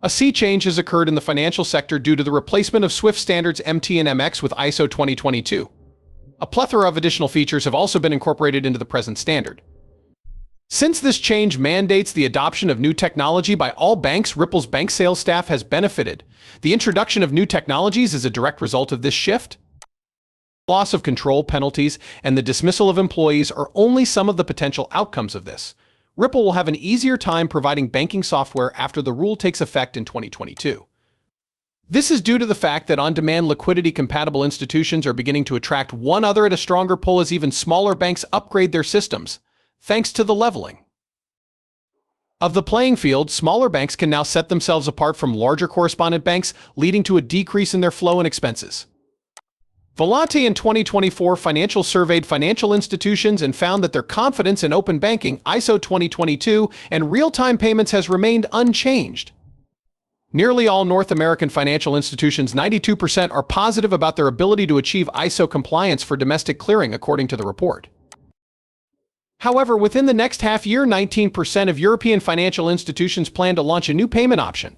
A sea change has occurred in the financial sector due to the replacement of SWIFT standards MT and MX with ISO 2022. A plethora of additional features have also been incorporated into the present standard. Since this change mandates the adoption of new technology by all banks, Ripple's bank sales staff has benefited. The introduction of new technologies is a direct result of this shift. Loss of control penalties and the dismissal of employees are only some of the potential outcomes of this. Ripple will have an easier time providing banking software after the rule takes effect in 2022. This is due to the fact that on-demand liquidity-compatible institutions are beginning to attract one another at a stronger pull as even smaller banks upgrade their systems, thanks to the leveling of the playing field. Smaller banks can now set themselves apart from larger correspondent banks, leading to a decrease in their flow and expenses. Volante in 2024 financial surveyed financial institutions and found that their confidence in open banking, ISO 2022, and real-time payments has remained unchanged. Nearly all North American financial institutions, 92%, are positive about their ability to achieve ISO compliance for domestic clearing, according to the report. However, within the next half year, 19% of European financial institutions plan to launch a new payment option.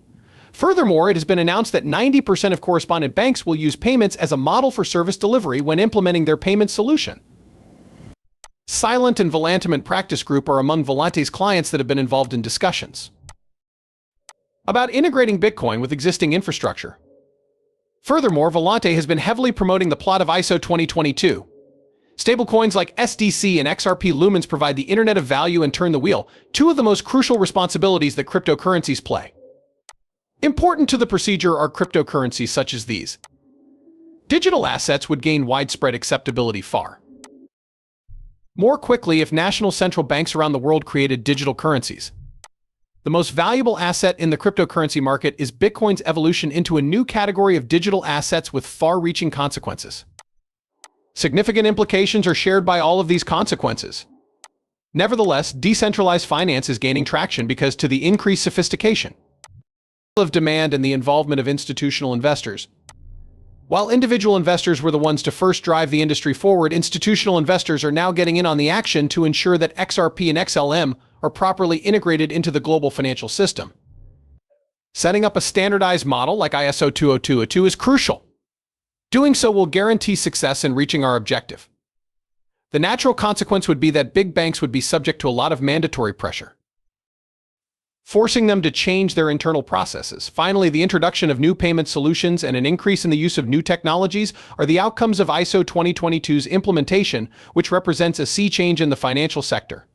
Furthermore, it has been announced that 90% of correspondent banks will use payments as a model for service delivery when implementing their payment solution. Silent and Volantiment Practice Group are among Volante's clients that have been involved in discussions about integrating Bitcoin with existing infrastructure. Furthermore, Volante has been heavily promoting the plot of ISO 2022. Stablecoins like SDC and XRP Lumens provide the Internet of Value and turn the wheel, two of the most crucial responsibilities that cryptocurrencies play. Important to the procedure are cryptocurrencies such as these. Digital assets would gain widespread acceptability far more quickly if national central banks around the world created digital currencies. The most valuable asset in the cryptocurrency market is Bitcoin's evolution into a new category of digital assets with far-reaching consequences. Significant implications are shared by all of these consequences. Nevertheless, decentralized finance is gaining traction because of the increased sophistication of demand and the involvement of institutional investors. While individual investors were the ones to first drive the industry forward, institutional investors are now getting in on the action to ensure that XRP and XLM are properly integrated into the global financial system. Setting up a standardized model like ISO 20202 is crucial. Doing so will guarantee success in reaching our objective. The natural consequence would be that big banks would be subject to a lot of mandatory pressure, forcing them to change their internal processes. Finally, the introduction of new payment solutions and an increase in the use of new technologies are the outcomes of ISO 2022's implementation, which represents a sea change in the financial sector.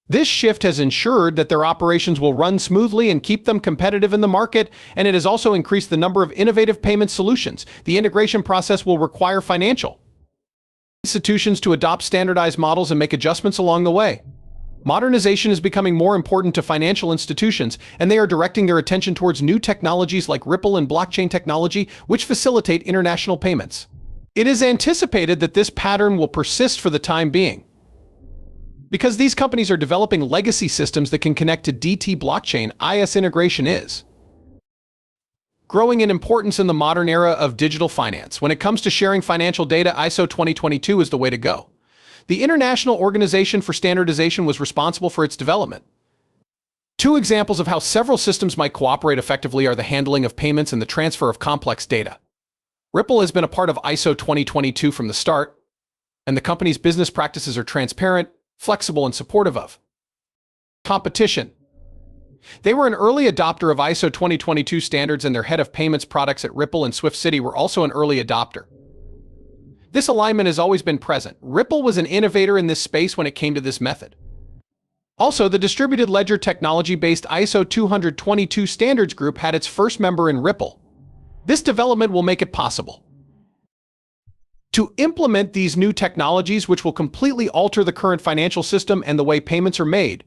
This shift has ensured that their operations will run smoothly and keep them competitive in the market, and it has also increased the number of innovative payment solutions. The integration process will require financial institutions to adopt standardized models and make adjustments along the way. Modernization is becoming more important to financial institutions, and they are directing their attention towards new technologies like Ripple and blockchain technology, which facilitate international payments. It is anticipated that this pattern will persist for the time being, because these companies are developing legacy systems that can connect to DT blockchain. IS integration is growing in importance in the modern era of digital finance. When it comes to sharing financial data, ISO 2022 is the way to go. The International Organization for Standardization was responsible for its development. Two examples of how several systems might cooperate effectively are the handling of payments and the transfer of complex data. Ripple has been a part of ISO 2022 from the start, and the company's business practices are transparent, flexible, and supportive of competition. They were an early adopter of ISO 2022 standards, and their head of payments products at Ripple and Swift City were also an early adopter. This alignment has always been present. Ripple was an innovator in this space when it came to this method. Also, the distributed ledger technology-based ISO 222 standards group had its first member in Ripple. This development will make it possible to implement these new technologies, which will completely alter the current financial system and the way payments are made.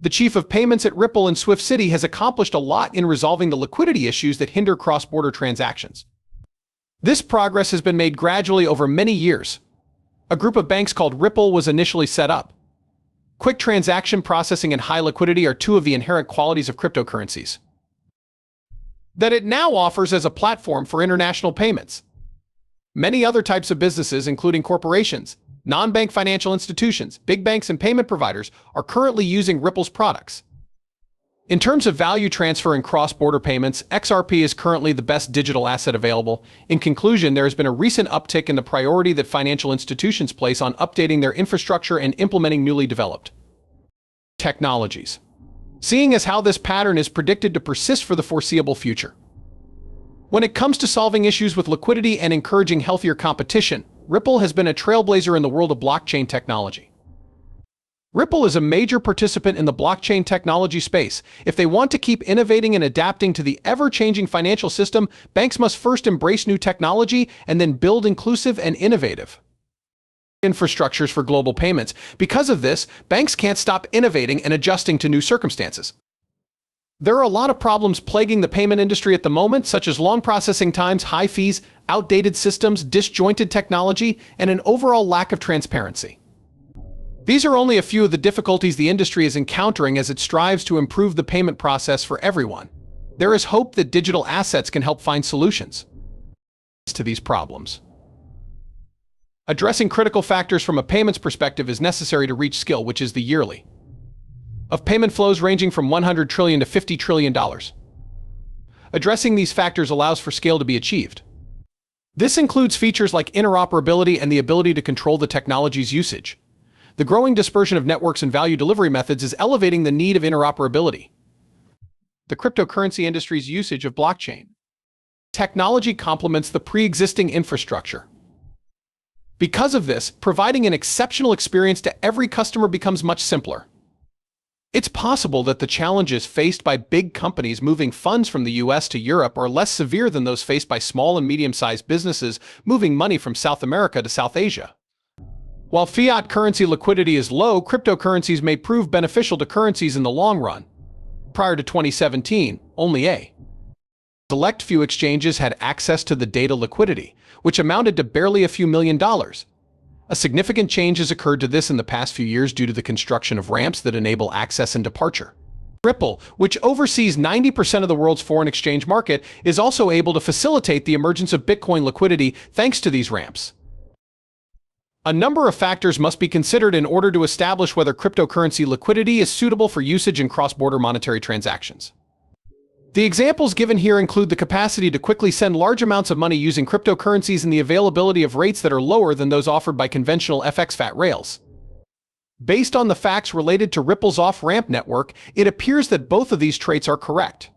The chief of payments at Ripple and Swift City has accomplished a lot in resolving the liquidity issues that hinder cross-border transactions. This progress has been made gradually over many years. A group of banks called Ripple was initially set up. Quick transaction processing and high liquidity are two of the inherent qualities of cryptocurrencies that it now offers as a platform for international payments. Many other types of businesses, including corporations, non-bank financial institutions, big banks, and payment providers, are currently using Ripple's products. In terms of value transfer and cross-border payments, XRP is currently the best digital asset available. In conclusion, there has been a recent uptick in the priority that financial institutions place on updating their infrastructure and implementing newly developed technologies, seeing as how this pattern is predicted to persist for the foreseeable future. When it comes to solving issues with liquidity and encouraging healthier competition, Ripple has been a trailblazer in the world of blockchain technology. Ripple is a major participant in the blockchain technology space. If they want to keep innovating and adapting to the ever-changing financial system, banks must first embrace new technology and then build inclusive and innovative infrastructures for global payments. Because of this, banks can't stop innovating and adjusting to new circumstances. There are a lot of problems plaguing the payment industry at the moment, such as long processing times, high fees, outdated systems, disjointed technology, and an overall lack of transparency. These are only a few of the difficulties the industry is encountering as it strives to improve the payment process for everyone. There is hope that digital assets can help find solutions to these problems. Addressing critical factors from a payments perspective is necessary to reach scale, which is the yearly of payment flows ranging from $100 trillion to $50 trillion. Addressing these factors allows for scale to be achieved. This includes features like interoperability and the ability to control the technology's usage. The growing dispersion of networks and value delivery methods is elevating the need of interoperability. The cryptocurrency industry's usage of blockchain technology complements the pre-existing infrastructure. Because of this, providing an exceptional experience to every customer becomes much simpler. It's possible that the challenges faced by big companies moving funds from the US to Europe are less severe than those faced by small and medium-sized businesses moving money from South America to South Asia. While fiat currency liquidity is low, cryptocurrencies may prove beneficial to currencies in the long run. Prior to 2017, only a select few exchanges had access to the data liquidity, which amounted to barely a few $1 million. A significant change has occurred to this in the past few years due to the construction of ramps that enable access and departure. Ripple, which oversees 90% of the world's foreign exchange market, is also able to facilitate the emergence of Bitcoin liquidity thanks to these ramps. A number of factors must be considered in order to establish whether cryptocurrency liquidity is suitable for usage in cross-border monetary transactions. The examples given here include the capacity to quickly send large amounts of money using cryptocurrencies and the availability of rates that are lower than those offered by conventional FX-FAT rails. Based on the facts related to Ripple's off-ramp network, it appears that both of these traits are correct.